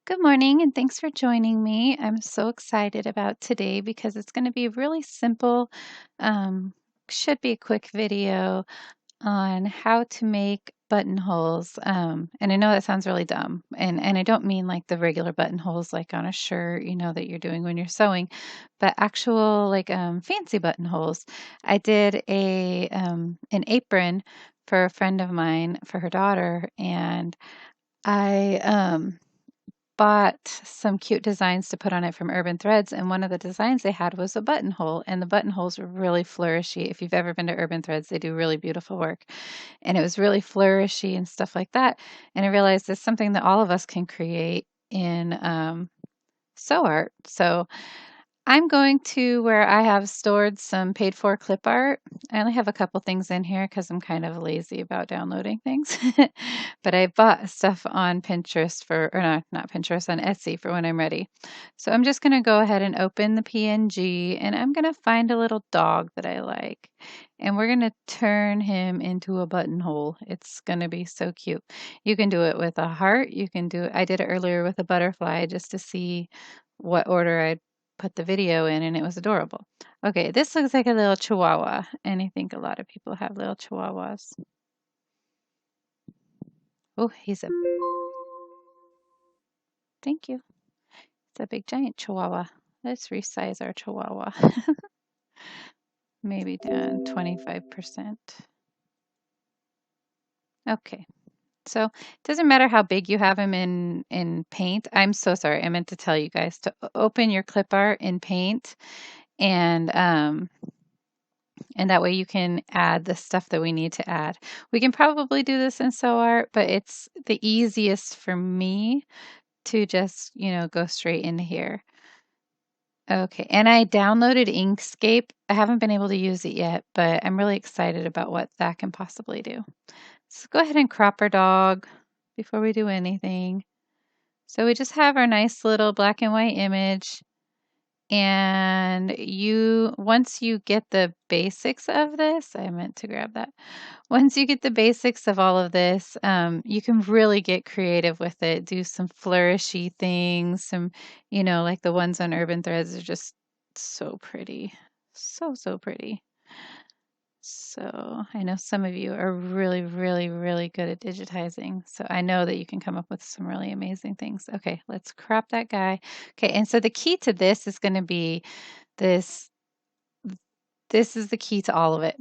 Good morning, and thanks for joining me. I'm so excited about today because it's going to be really simple, um, should be a quick video on how to make buttonholes. And I know that sounds really dumb, and I don't mean like the regular buttonholes like on a shirt, that you're doing when you're sewing, but actual like fancy buttonholes. I did an apron for a friend of mine for her daughter, and I bought some cute designs to put on it from Urban Threads, and one of the designs they had was a buttonhole, and the buttonholes were really flourishy. If you've ever been to Urban Threads, they do really beautiful work, and it was really flourishy and stuff like that. And I realized it's something that all of us can create in sew art. So I'm going to where I have stored some paid for clip art. I only have a couple things in here because I'm kind of lazy about downloading things. But I bought stuff on Pinterest or not Pinterest, on Etsy for when I'm ready. So I'm just going to go ahead and open the PNG, and I'm going to find a little dog that I like. And we're going to turn him into a buttonhole. It's going to be so cute. You can do it with a heart. I did it earlier with a butterfly just to see what order I'd put the video in, and it was adorable. Okay, this looks like a little chihuahua, and I think a lot of people have little chihuahuas. Oh, thank you. It's a big giant chihuahua. Let's resize our chihuahua. Maybe down 25%. Okay. So it doesn't matter how big you have him in paint. I'm so sorry. I meant to tell you guys to open your clip art in paint, and that way you can add the stuff that we need to add. We can probably do this in sew art, but it's the easiest for me to just, go straight into here. Okay, and I downloaded Inkscape. I haven't been able to use it yet, but I'm really excited about what that can possibly do. So go ahead and crop our dog before we do anything. So we just have our nice little black and white image. And once you get the basics of this, I meant to grab that. Once you get the basics of all of this, you can really get creative with it. Do some flourishy things, like the ones on Urban Threads are just so pretty. So, so pretty. So I know some of you are really, really, really good at digitizing. So I know that you can come up with some really amazing things. Okay, let's crop that guy. Okay, and so the key to this is going to be this. This is the key to all of it.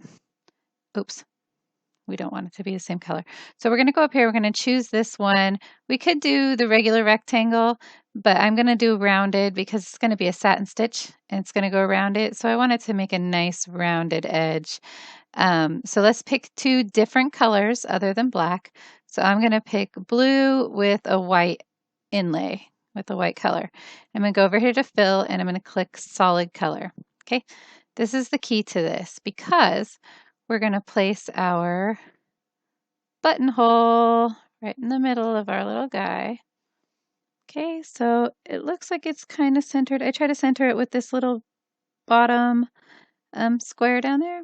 Oops. We don't want it to be the same color. So we're going to go up here. We're going to choose this one. We could do the regular rectangle, but I'm going to do rounded because it's going to be a satin stitch and it's going to go around it. So I wanted to make a nice rounded edge. So let's pick two different colors other than black. So I'm going to pick blue with a white inlay, with a white color. I'm going to go over here to fill, and I'm going to click solid color. Okay, this is the key to this because we're going to place our buttonhole right in the middle of our little guy. Okay, so it looks like it's kind of centered. I try to center it with this little bottom square down there.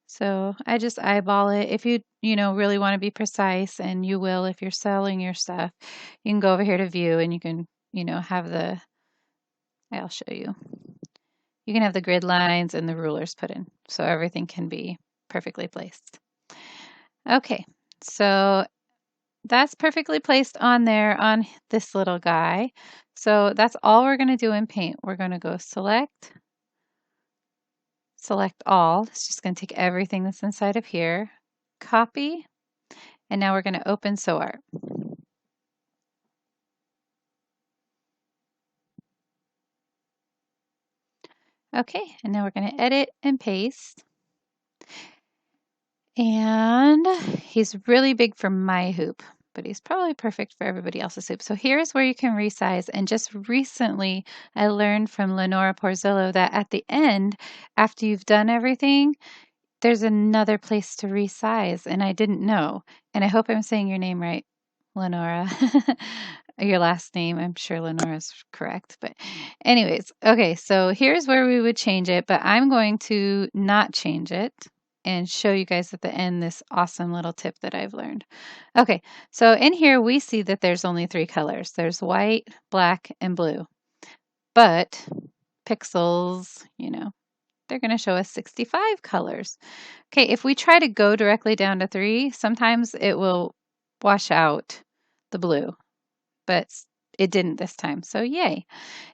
So I just eyeball it. If you really want to be precise, and you will if you're selling your stuff, you can go over here to view, and you can, have I'll show you. You can have the grid lines and the rulers put in, so everything can be perfectly placed. Okay, so that's perfectly placed on there on this little guy. So that's all we're going to do in paint. We're going to go select all. It's just going to take everything that's inside of here, copy, and now we're going to open Sew Art. Okay, and now we're going to edit and paste. And he's really big for my hoop, but he's probably perfect for everybody else's hoop. So here's where you can resize. And just recently, I learned from Lenora Porzillo that at the end, after you've done everything, there's another place to resize, and I didn't know. And I hope I'm saying your name right, Lenora. Your last name, I'm sure Lenora's correct. But anyways, okay, so here's where we would change it, but I'm going to not change it. and show you guys at the end this awesome little tip that I've learned. Okay, so in here we see that there's only 3 colors. There's white, black, and blue. But pixels, they're going to show us 65 colors. Okay, if we try to go directly down to 3, sometimes it will wash out the blue, but it didn't this time, so yay.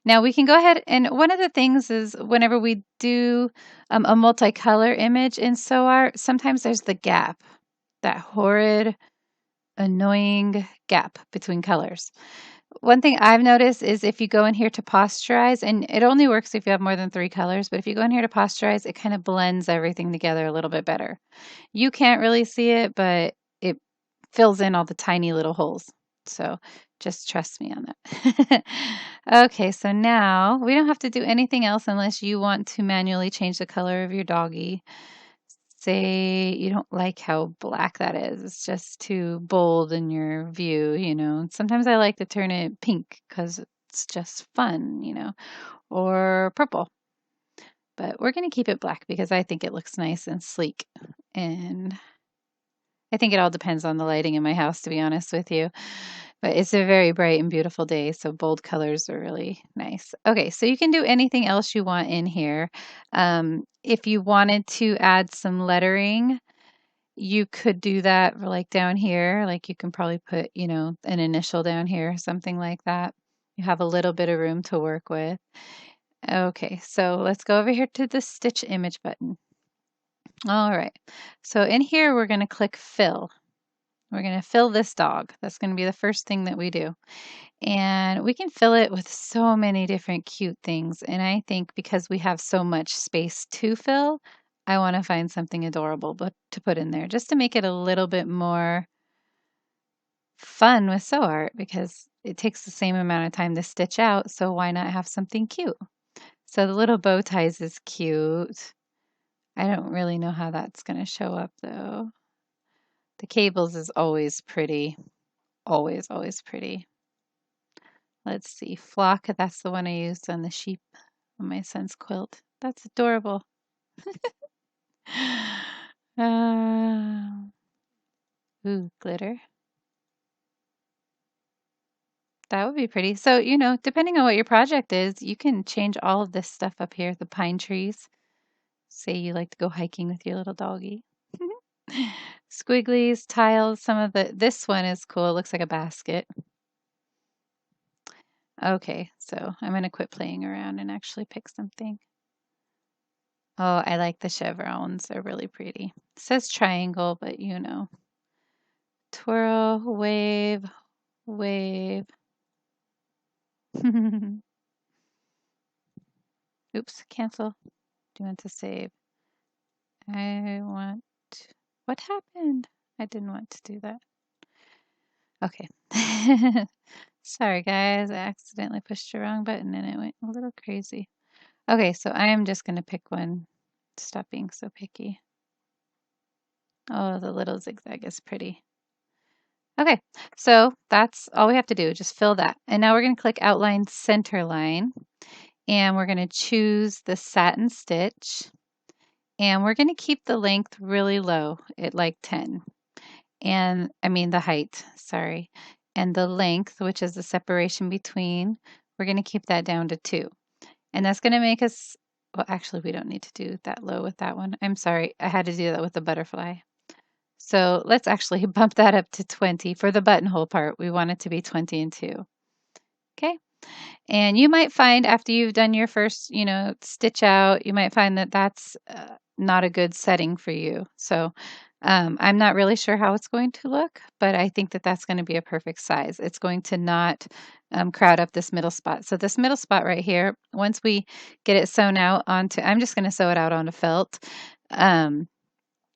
Now we can go ahead, and one of the things is whenever we do a multicolor image in SewArt, sometimes there's the gap, that horrid, annoying gap between colors. One thing I've noticed is if you go in here to posterize, and it only works if you have more than 3 colors, but if you go in here to posterize, it kind of blends everything together a little bit better. You can't really see it, but it fills in all the tiny little holes. So just trust me on that. Okay, so now we don't have to do anything else unless you want to manually change the color of your doggy. Say you don't like how black that is. It's just too bold in your view. Sometimes I like to turn it pink because it's just fun, or purple. But we're going to keep it black because I think it looks nice and sleek. And I think it all depends on the lighting in my house, to be honest with you. But it's a very bright and beautiful day, so bold colors are really nice. Okay, so you can do anything else you want in here. If you wanted to add some lettering, you could do that like down here. Like you can probably put, an initial down here, something like that. You have a little bit of room to work with. Okay, so let's go over here to the Stitch Image button. All right, so in here we're going to click Fill. We're going to fill this dog. That's going to be the first thing that we do. And we can fill it with so many different cute things. And I think because we have so much space to fill, I want to find something adorable to put in there just to make it a little bit more fun with SewArt because it takes the same amount of time to stitch out. So why not have something cute? So the little bow ties is cute. I don't really know how that's going to show up though. The cables is always pretty. Always, always pretty. Let's see. Flock, that's the one I used on the sheep on my son's quilt. That's adorable. Ooh, glitter. That would be pretty. So, depending on what your project is, you can change all of this stuff up here. The pine trees. Say you like to go hiking with your little doggy. Squigglies, tiles, this one is cool. It looks like a basket. Okay, so I'm going to quit playing around and actually pick something. Oh, I like the chevrons. They're really pretty. It says triangle, but Twirl, wave, wave. Oops, cancel. Do you want to save? What happened? I didn't want to do that. Okay. Sorry, guys. I accidentally pushed the wrong button and it went a little crazy. Okay, so I am just going to pick one. Stop being so picky. Oh, the little zigzag is pretty. Okay, so that's all we have to do. Just fill that. And now we're going to click Outline Center Line. And we're going to choose the Satin Stitch. And we're going to keep the length really low at like 10. And I mean the height, sorry. And the length, which is the separation between, we're going to keep that down to 2. And that's going to make us, well, actually, we don't need to do that low with that one. I'm sorry, I had to do that with the butterfly. So let's actually bump that up to 20. For the buttonhole part, we want it to be 20 and 2. Okay. And you might find after you've done your first, stitch out, you might find that that's not a good setting for you. So I'm not really sure how it's going to look, but I think that that's going to be a perfect size. It's going to not crowd up this middle spot. So this middle spot right here, once we get it sewn out onto, I'm just going to sew it out onto felt.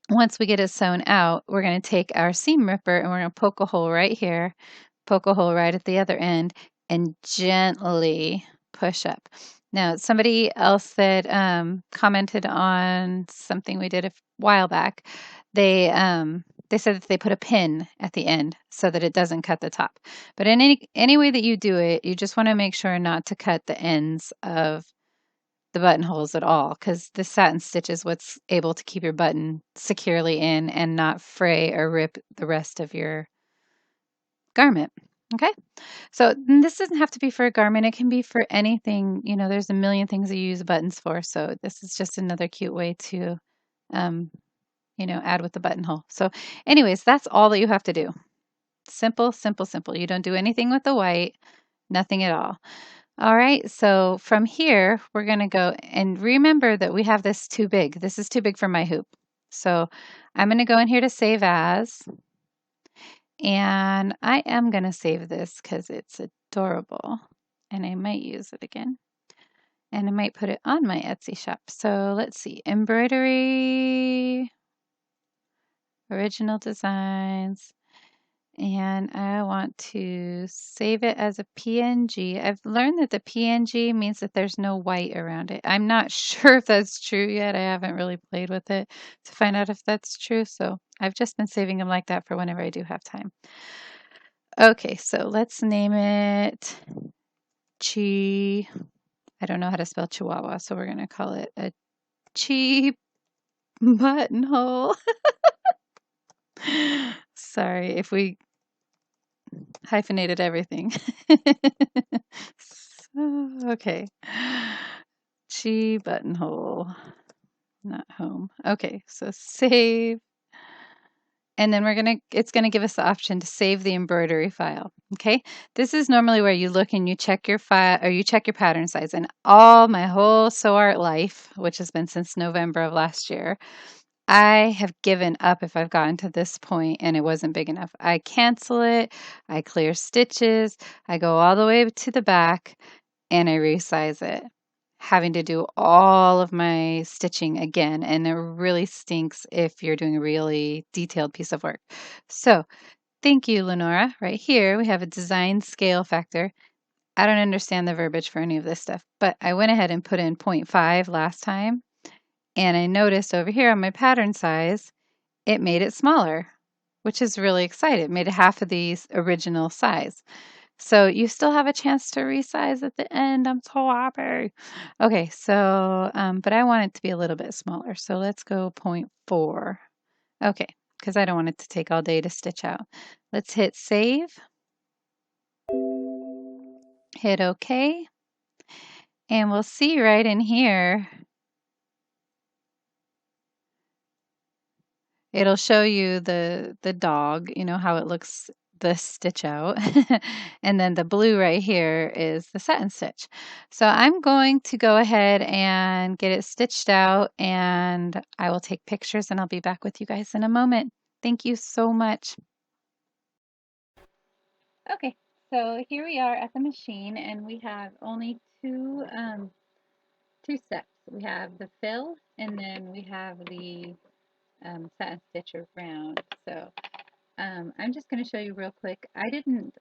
Once we get it sewn out, we're going to take our seam ripper and we're going to poke a hole right here, poke a hole right at the other end, and gently push up. Now, somebody else that commented on something we did a while back, they said that they put a pin at the end so that it doesn't cut the top. But in any way that you do it, you just want to make sure not to cut the ends of the buttonholes at all, because the satin stitch is what's able to keep your button securely in and not fray or rip the rest of your garment. Okay, so this doesn't have to be for a garment. It can be for anything. You know, there's a million things you use buttons for. So this is just another cute way to, um, you know, add with the buttonhole. So anyways, that's all that you have to do. Simple, simple, simple. You don't do anything with the white, nothing at all. All right, so from here, we're going to go and remember that we have this too big. This is too big for my hoop. So I'm going to go in here to save as, and I am going to save this because it's adorable and I might use it again. And I might put it on my Etsy shop. So let's see, embroidery, original designs. And I want to save it as a PNG. I've learned that the PNG means that there's no white around it. I'm not sure if that's true yet. I haven't really played with it to find out if that's true. So I've just been saving them like that for whenever I do have time. Okay, so let's name it Chi. I don't know how to spell Chihuahua, so we're going to call it a Chi buttonhole. Sorry if we hyphenated everything. Okay. Chi buttonhole, not home. Okay, so save. And then it's gonna give us the option to save the embroidery file. Okay. This is normally where you look and you check your file or you check your pattern size. And all my whole Sew Art life, which has been since November of last year, I have given up if I've gotten to this point and it wasn't big enough. I cancel it, I clear stitches, I go all the way to the back, and I resize it, having to do all of my stitching again. And it really stinks if you're doing a really detailed piece of work. So thank you, Lenora. Right here, we have a design scale factor. I don't understand the verbiage for any of this stuff, but I went ahead and put in 0.5 last time. And I noticed over here on my pattern size, it made it smaller, which is really exciting. It made it half of the original size. So you still have a chance to resize at the end. I'm so happy. Okay, so, but I want it to be a little bit smaller. So let's go 0.4. Okay, because I don't want it to take all day to stitch out. Let's hit save, hit OK, and we'll see right in here. It'll show you the dog, you know, how it looks the stitch out. And then the blue right here is the satin stitch. So I'm going to go ahead and get it stitched out and I will take pictures and I'll be back with you guys in a moment. Thank you so much. Okay, so here we are at the machine and we have only two steps. We have the fill and then we have the satin stitch around. So I'm just going to show you real quick. I didn't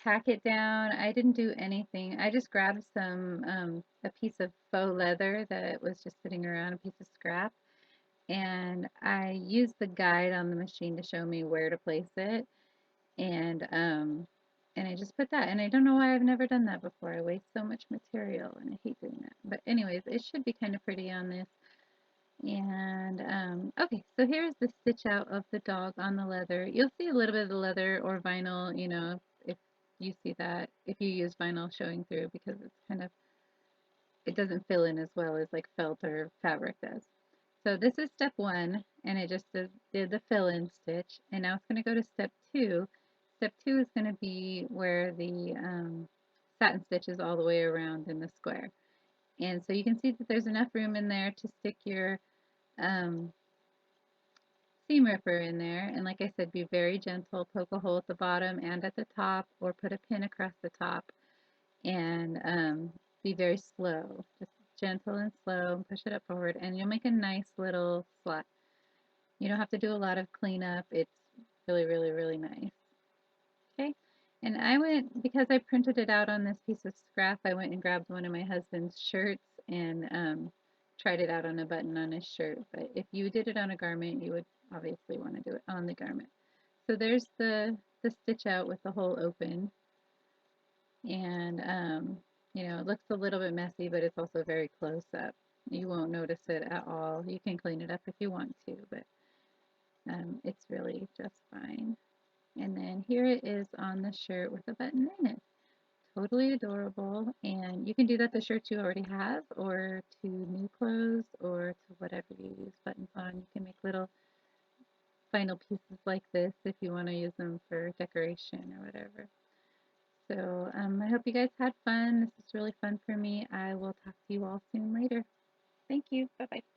tack it down. I didn't do anything. I just grabbed a piece of faux leather that was just sitting around, a piece of scrap, and I used the guide on the machine to show me where to place it, and I just put that. And I don't know why I've never done that before. I waste so much material, and I hate doing that. But anyways, it should be kind of pretty on this. And okay, so here's the stitch out of the dog on the leather. You'll see a little bit of the leather or vinyl, you know, if you see that, if you use vinyl showing through because it's kind of, it doesn't fill in as well as like felt or fabric does. So this is step one, and it just did the fill-in stitch, and now it's going to go to step two. Step two is going to be where the satin stitch is all the way around in the square. And so you can see that there's enough room in there to stick your um, seam ripper in there, and like I said, be very gentle, poke a hole at the bottom and at the top, or put a pin across the top, and be very slow, just gentle and slow, and push it up forward, and you'll make a nice little slot. You don't have to do a lot of cleanup. It's really, really, really nice. Okay, and I went, because I printed it out on this piece of scrap, I went and grabbed one of my husband's shirts and tried it out on a button on his shirt. But if you did it on a garment, you would obviously want to do it on the garment. So there's the stitch out with the hole open. And You know, it looks a little bit messy, but it's also very close up. You won't notice it at all. You can clean it up if you want to, but it's really just fine. And then here it is on the shirt with a button in it. Totally adorable. And you can do that to shirts you already have, or to new clothes, or to whatever you use buttons on. You can make little final pieces like this if you want to use them for decoration or whatever. So I hope you guys had fun. This is really fun for me. I will talk to you all soon later. Thank you. Bye bye.